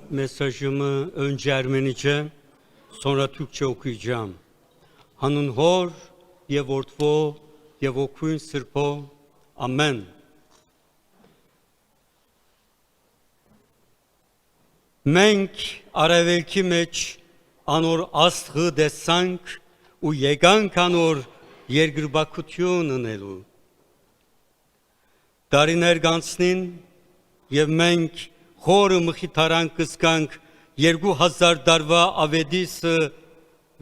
mesajımı önce Ermenice, sonra Türkçe okuyacağım. Hanun hor, yev ortvo, yev okuyun sırpo. Amen. Մենք արևելքի մեջ անոր աստղը տեսանք ու եկանք անոր երկրբակություն ունելու։ Տարիներ կանցնին եւ մենք խորը մխիթարան կսկանք 2000 տարվա ավետիսը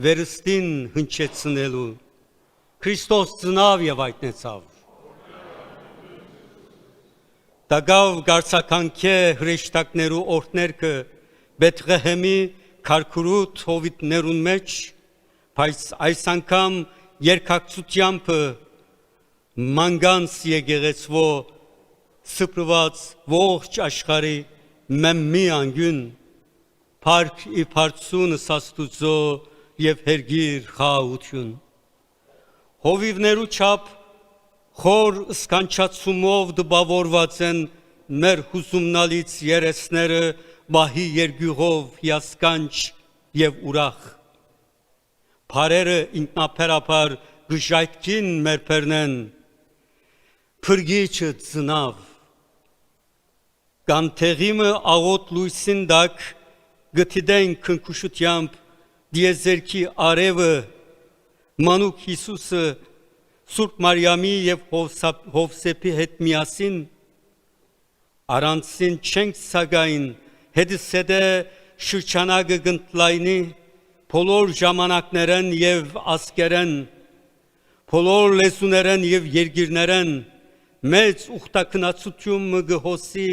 վերստին հնչեցնելու։ Քրիստոս ծնավ եւ այդնեցավ։ Տագավ գարցականքե հրեշտակներու օրհներքը Բեթղեհեմի քարքրուտ հովիտներուն մեջ, բայց այս անգամ երկակցությամբ մանգանց եկեղեցվո սփռված ողջ աշխարհի մեմի անգյուն փառք ի փառցուն սաստուծո եւ հերգիր խաղաղություն հովիվներու չափ խոր սկանչացումով դպավորված են մեր հուսումնալից երեսները բահի երգյուղով հիասկանչ եւ ուրախ Փարերը ինքնաբերաբար գժայթքին մեր բեռնեն փրկիչը ծնավ Կանթեղիմը աղոտ լույսին դակ գտիդեն քնքուշությամբ դիեզերքի արևը մանուկ Հիսուսը Սուրբ Մարիամի եւ Հովսեփի հետ միասին առանցին չենք սակայն հետսեդե շրջանակը գտնլայնի բոլոր ժամանակներեն եւ ասկերեն բոլոր լեզուներեն եւ երկիրներեն մեծ ուխտակնացություն մգհոսի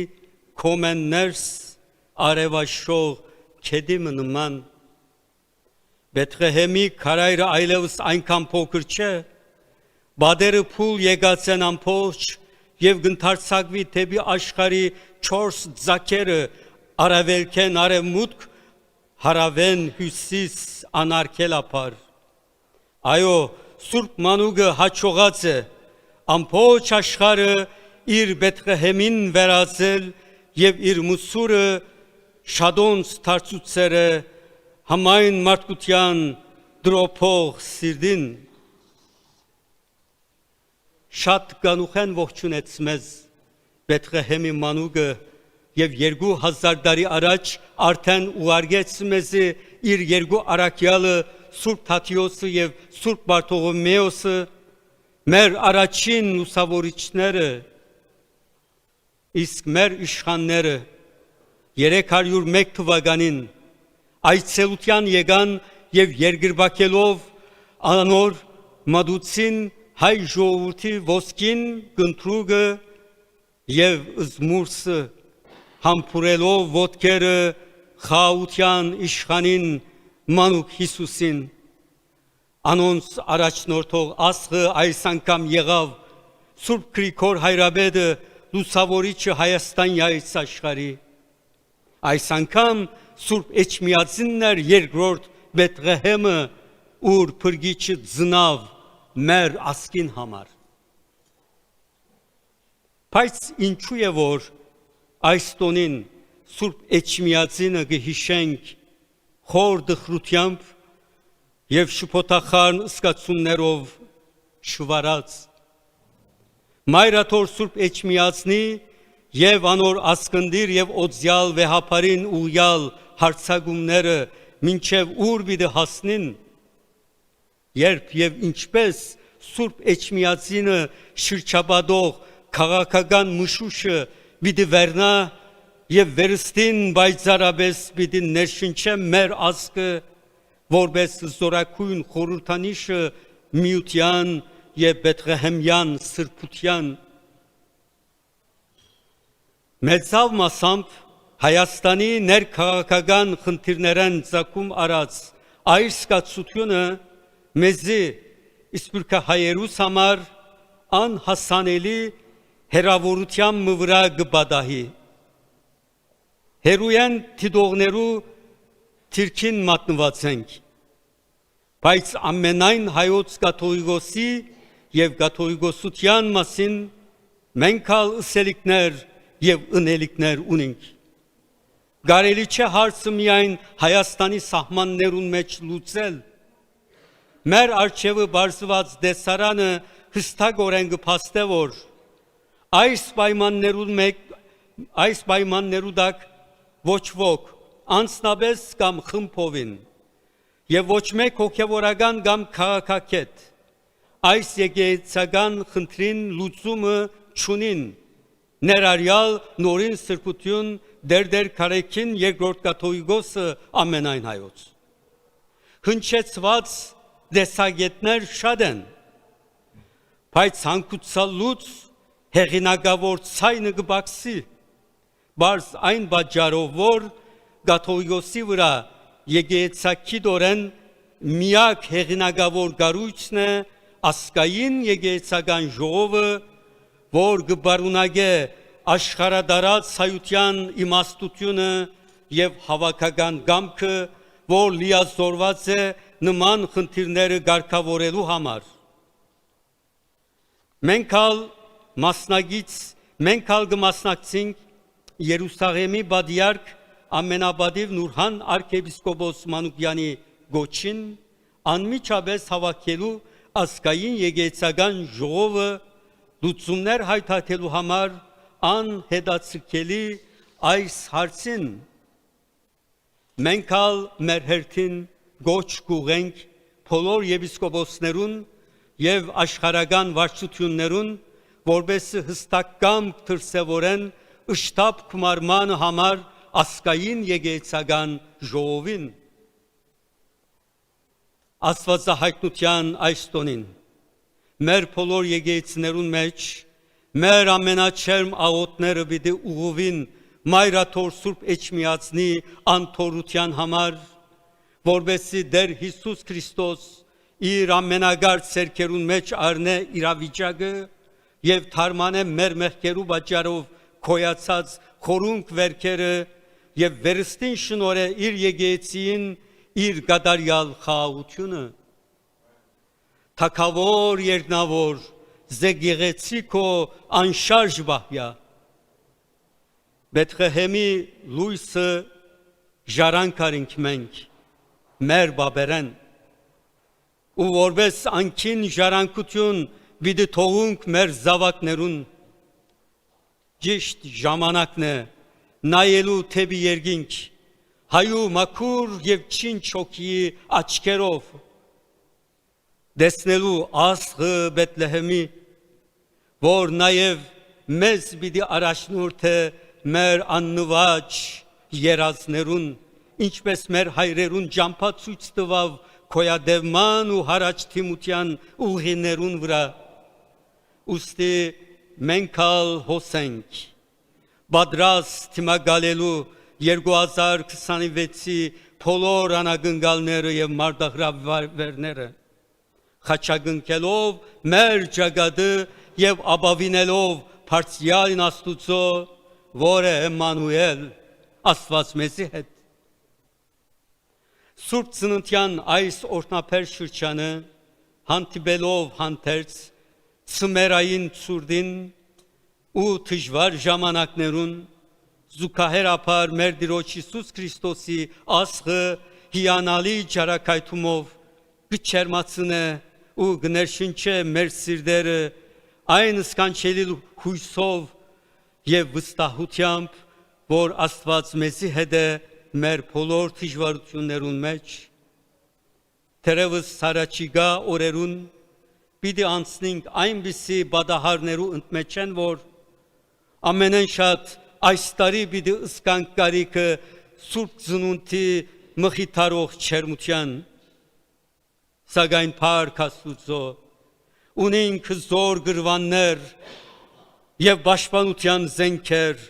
կոմեններս արևաշխող քեդիմը նման Բեթղեհեմի քարայրը այլևս այնքան փոքր չէ Բادر փուլ եկած են ամբողջ եւ գնթարցակվի թեպի աշխարհի 4 ձակերը արևելքեն արևմուտք հարավեն հյուսիս անարգելափար Այո Սուրբ Մանուկը հաջողած է ամբողջ աշխարհը իր Բեթղեհեմին վերածել եւ իր մուսուրը շադոնց դարձուցել է համայն մարդկության դրոփող սիրտին Շատ կանուխեն ողջունեց մեզ Բեթղեհեմի մանուկը եւ 2000 տարի առաջ արդեն ուղարկեց մեզ իր երկու արաքյալը Սուրբ Թադեոսը եւ Սուրբ Բարթողոմեոսը մեր առաջին ուսավորիչները իսկ մեր իշխանները 301 թվականին այցելության եկան եւ երկրբակելով անոր մատուցին հայ ժողովրդի ոսկին կնտրուգը եւ զմուրսը համբուրելով ոտքերը խաղաղության իշխանին մանուկ Հիսուսին անոնց առաջնորդող ասղը այս անգամ եղավ Սուրբ Գրիգոր Հայրաբեդը լուսավորիչը Հայաստանյայից աշխարհի այս անգամ Սուրբ Էջմիածիններ երկրորդ Բեթղեհեմը ուր փրկիչը ծնավ մեր ասկին համար Բայց ինչու է որ այս տոնին Սուրբ Էջմիածինը գհիշենք խոր դխրությամբ եւ շփոթախառն սկացումներով շվարած Մայրաթոր Սուրբ Էջմիածնի եւ անոր ասկնդիր եւ օձյալ վեհապարին ուղյալ հարցակումները մինչեւ ուր պիտի հասնին Երբ եւ ինչպես Սուրբ Էջմիածինը շրջապատող քաղաքական մշուշը պիտի վերնա եւ վերստին բայցարաբես պիտի ներշնչե մեր ազգը որպես զորակույն խորհրդանիշը միության եւ Բեթղեհեմյան սրբության Մեծավ մասամբ Հայաստանի ներքաղաքական խնդիրներն ցակում արած այս կացությունը մեզի իսպրկահայերուս համար անհասանելի հերավորության մվրա գբադահի հերույեն թիդողներու թիրքին մատնված ենք բայց ամենայն հայոց կաթողիկոսի եւ կաթողիկոսության մասին մենք ալ ըսելիքներ եւ ընելիքներ ունենք Կարելի չէ հարցը միայն Հայաստանի սահմաններուն մեջ լուծել։ Մեր արչևը բարձված դեսարանը հստակորեն կփաստե, որ այս պայմաններու դակ ոչ ոք անձնապես կամ խմբովին եւ ոչ մեկ հոգեվորական կամ քաղաքակետ այս եկեղեցական խնդրին լուծումը չունին, ներառյալ նորին սրբություն դեր քարեքին երկրորդ կաթողիկոսը ամենայն հայոց։ Հնչեցված դեսագետներ շատ են, բայց հանգուցալուց հեղինակավոր ցայնը կբացի, բայց այն պատճառով, որ կաթողիկոսի վրա եկեղեցակիրորեն միակ հեղինակավոր կառույցն է ասկային եկեղեցական ժողովը, որ կբարունագե աշխարհադարած հայության իմաստությունը եւ հավաքական կամքը, որ լիազորված է նման խնդիրները կարգավորելու համար։ Մենք կմասնակցենք Երուսաղեմի բادیարք ամենաբադիվ Նուրհան arczepiskopos Մանուկյանի գոչին անմիջապես հավաքելու ասկային եկեղեցական ժողովը լուծումներ հայտարարելու համար անհետաձգելի այս հարցին մենք մեր հերթին գոչ կուղենք բոլոր եպիսկոպոսներուն եւ աշխարհական վարչություններուն, որբեսի հստակ կամք դրսևորեն ըշտապ գումարման համար ասկային եկեղեցական ժողովին։ Աստվածահայտնության այս տոնին մեր բոլոր եկեղեցիներուն մեջ մեր ամենաչերմ աղոթները պիտի ուղղվին Մայրաթոր Սուրբ Էջմիածնի անթորության համար, որբեսի դեր Հիսուս Քրիստոս իր ամենագարծ սերքերուն մեջ առնե իրավիճակը եւ թարմանե մեր մեղքերու պատճառով քոյացած խորունկ վերքերը եւ վերստին շնորհե իր եկեղեցին իր գադարյալ խաղաղությունը։ Թագավոր երկնավոր զեգեղեցիկո անշարժ բահյա Բեթղեհեմի լույսը ժարանքարինք մենք մեր բաբերեն ու որպես անքին ժառանգություն պիտի թողունք մեր զավակներուն ճիշտ ժամանակն է նայելու թեպի երկինք հայու մաքուր եւ չինչ հոգի աչքերով դեսնելու աստղը Բեթլեհեմի, որ նաեւ մեզ պիտի առաջնորդե մեր աննվաճ երազներուն, ինչպես մեր հայրերուն ճամփա ցույց տվավ քոյադևման ու հարաճ թիմության ուղիներուն վրա։ Ուստի մենք հոսենք պատրաստ թիմագալելու 2026-ի բոլոր անագնգալները եւ մարտահրավերները խաչագնքելով մեր ճակատը եւ ապավինելով Փարսիալին Աստուծո, որը Էմանուել Աստված մեզի հետ։ Սուրբ Ծննդյան այս օրհնափեր շրջանը հանդիպելով հանդերձ ծմերային ցուրդին ու դժվար ժամանակներուն զուգահեռաբար մեր Տիրոջ Հիսուս Քրիստոսի ասղը հիանալի ճարակայթումով գչերմացնե ու գներշնչե մեր սիրտերը այն սքանչելի հույսով եւ վստահությամբ, որ Աստված մեզի հետ է մեր բոլոր դժվարություններուն մեջ։ Թերևս սարաչիգա օրերուն պիտի անցնենք այնպիսի բադահարներու ընդմեջեն, որ ամենեն շատ այս տարի պիտի ըսկանք կարիքը Սուրբ Ծնունդի մխիթարող չերմության, սակայն Փառք Աստուծո ունենք զոր գրվաններ եւ պաշտպանության զենքեր,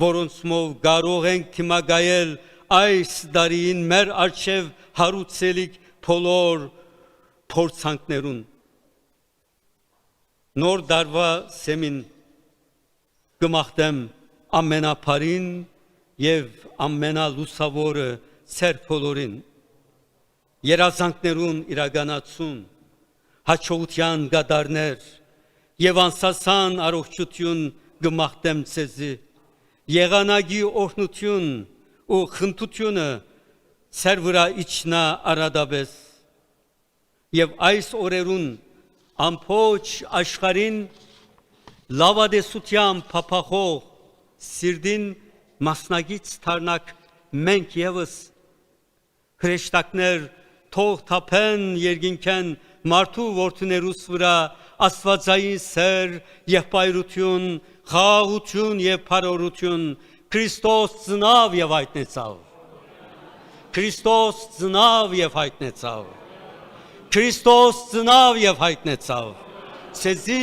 որոնցմով կարող ենք թիմագայել այս դարին մեր արչեւ հարուցելիք բոլոր փորձանքներուն։ Նոր դարվա սեմին կմաղթեմ ամենափարին եւ ամենալուսավորը ծեր բոլորին երազանքներուն իրականացում հաջողության գադարներ եւ անսասան առողջություն կմաղթեմ ցեզի եղանակի օրհնություն ու խնդությունը սեր վրա իջնա արադաբես եւ այս օրերուն ամփոփ աշխարհին լավադեսության փափախող սիրդին մասնագից դառնակ մենք եւս հրեշտակներ թող թափեն երկինքեն մարդու որդիներուս վրա աստվածային սեր եղբայրություն խաղաղություն եւ փարորություն Քրիստոս ծնավ եւ հայտնեցավ Քրիստոս ծնավ եւ հայտնեցավ Քրիստոս ծնավ եւ հայտնեցավ ցեզի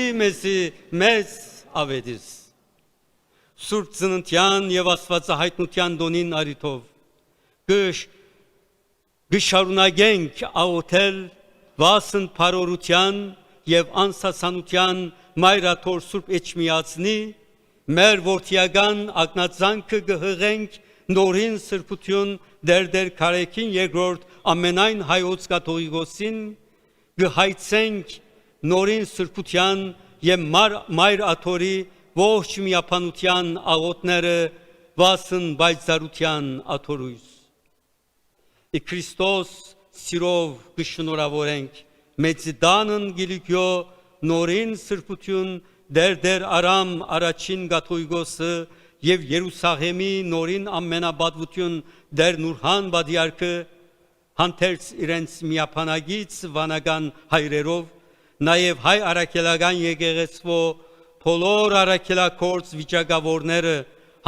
մեզ ավետիս Սուրբ ծննդյան եւ աստվածահայտնության դոնին արիթով գշարունակենք աղոթել վասն փարորության եւ անսասանության մայրաթոր Սուրբ Էջմիածնի մեր որդիական ակնածանքը գհղենք նորին սրբություն դեր քարեքին երկրորդ ամենայն հայոց կաթողիկոսին գհայցենք նորին սրբության եւ մայր աթորի ողջ միապանության աղոթները վասն բայցարության աթորույս Քրիստոս սիրով գշնորհավորենք մեծդանն գիլիկյո նորին սրբություն դեր արամ առաջին գաթողիկոսը եւ Երուսաղեմի նորին ամենաբադվություն դեր նուրհան բադիարքը հանդերձ իրենց միապանագից վանական հայրերով նաեւ հայ արաքելական եկեղեցվո բոլոր արաքելակորց վիճակավորները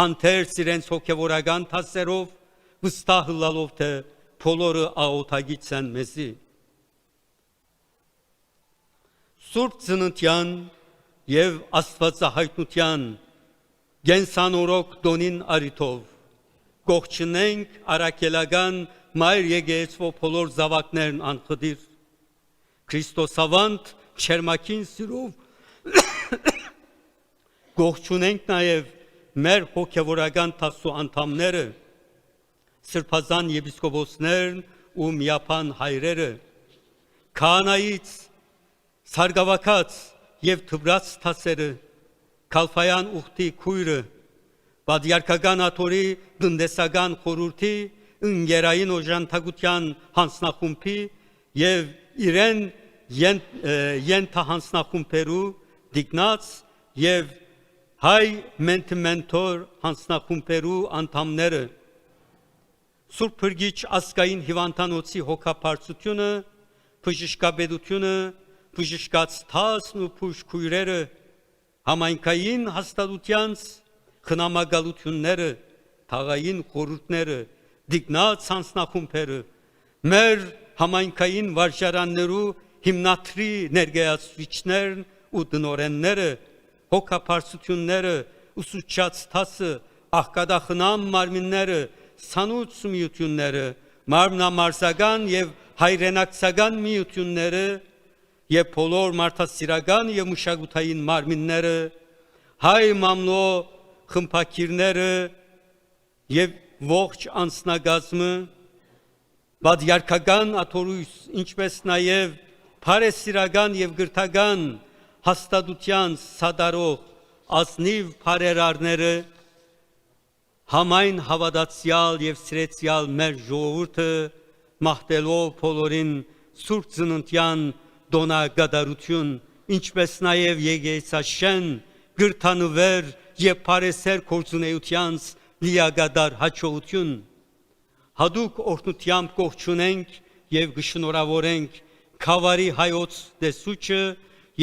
հանդերձ իրենց հոգևորական թասերով վստահ լալով թե բոլորը աղոթագից են մեզի Սուրբ ծննդյան եւ աստվածահայտնության գենսանորոք դոնին արիթով գողջնենք արաքելական մայր եկեղեցվո բոլոր զավակներն անխդիր Քրիստոսավանդ չերմակին սիրով գողջունենք նաեւ մեր հոգևորական տասու անդամները Սրբազան եպիսկոպոսներն ու միապան հայրերը քահանայից սարգավակած եւ թվրած թասերը Քալֆայան ուխտի քույրը բադիարքական աթորի դնդեսական խորհրդի ընկերային օժանդակության հանձնախումբի եւ իրեն ենթահանձնախումբերու դիգնած եւ հայ մենտոր հանձնախումբերու անդամները Սուրբ Փրկիչ ասկային հիվանդանոցի հոգապարծությունը, բժշկաբեդությունը, բժշկած թասն ու փուշքույրերը, համայնքային հաստատությանց խնամակալությունները, թաղային խորհուրդները, դիգնած հանձնախումբերը, մեր համայնքային վարժարաններու հիմնադրի ներկայացուցիչներն ու դնորենները, հոգապարծությունները, ուսուցչած թասը, աղքատախնամ մարմինները, Սանուց միությունները, մարմնամարզական եւ հայրենակցական միությունները եւ բոլոր մարդասիրական եւ մշակութային մարմինները, հայ մամլո խմբակիրները եւ ողջ անձնագազմը, բադիարքական աթորույս, ինչպես նաեւ փարեսիրական եւ գրթական հաստատության սադարող ազնիվ փարերարները Համայն հավատացյալ եւ սիրեցյալ մեր ժողովուրդը մաղթելով բոլորին Սուրբ ծննդյան դոնագադարություն, ինչպես նաեւ եկեղեցաշեն գրթանվեր եւ փարեսեր կորձունեությանց լիագադար հաջողություն, հadouk օրհնությամբ կողջունենք եւ գշնորհավորենք Քավարի հայոց դեսուչը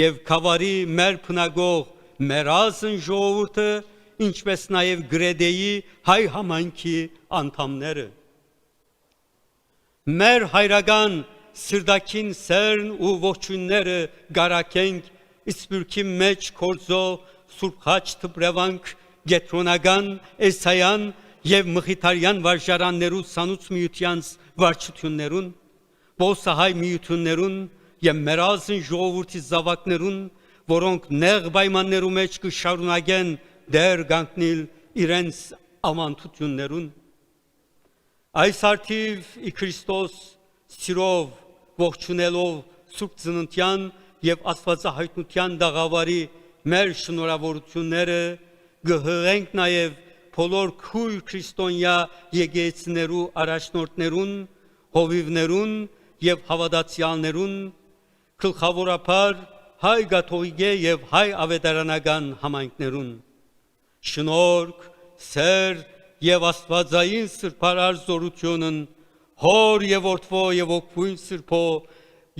եւ Քավարի մեր փնագող մեր ազն ժողովուրդը ինչպես նաև գրեդեի հայ համայնքի անդամները։ Մեր հայրական սրդակին սերն ու ողջույնները գարակենք իսպյուրքի մեջ կորձո Սուրբ Խաչ Թբրևանք գետրոնական Էսայան եւ Մխիթարյան վարժարաններու սանուց միությանց վարչություններուն, բոսահայ միություններուն եւ մեր ազն ժողովրդի զավակներուն, որոնք նեղ պայմաններու մեջ կշարունակեն դեր գանքնիլ իրենց ամանտություններուն այս արդիվ Քրիստոս սիրով ողջունելով Սուրբ ծննդյան եւ աստվածահայտնության դաղավարի մեր շնորհավորությունները գհղենք նաեւ բոլոր քույր քրիստոնյա եկեղեցիներու առաջնորդներուն, հովիվներուն եւ հավատացյալներուն, գլխավորապես հայ կաթողիկե եւ հայ ավետարանական համայնքներուն։ Շնորհք, սեր եւ աստվածային սրբարար զորությունն հոր եւ որդվո եւ օգուտ սրբո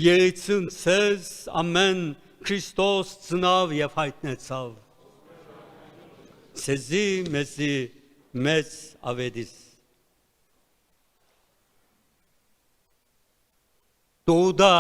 եկեցին ցեզ ամեն Քրիստոս ծնավ եւ հայտնեցավ։ Ցեզի մեզի մեծ ավետիս։ Դուդա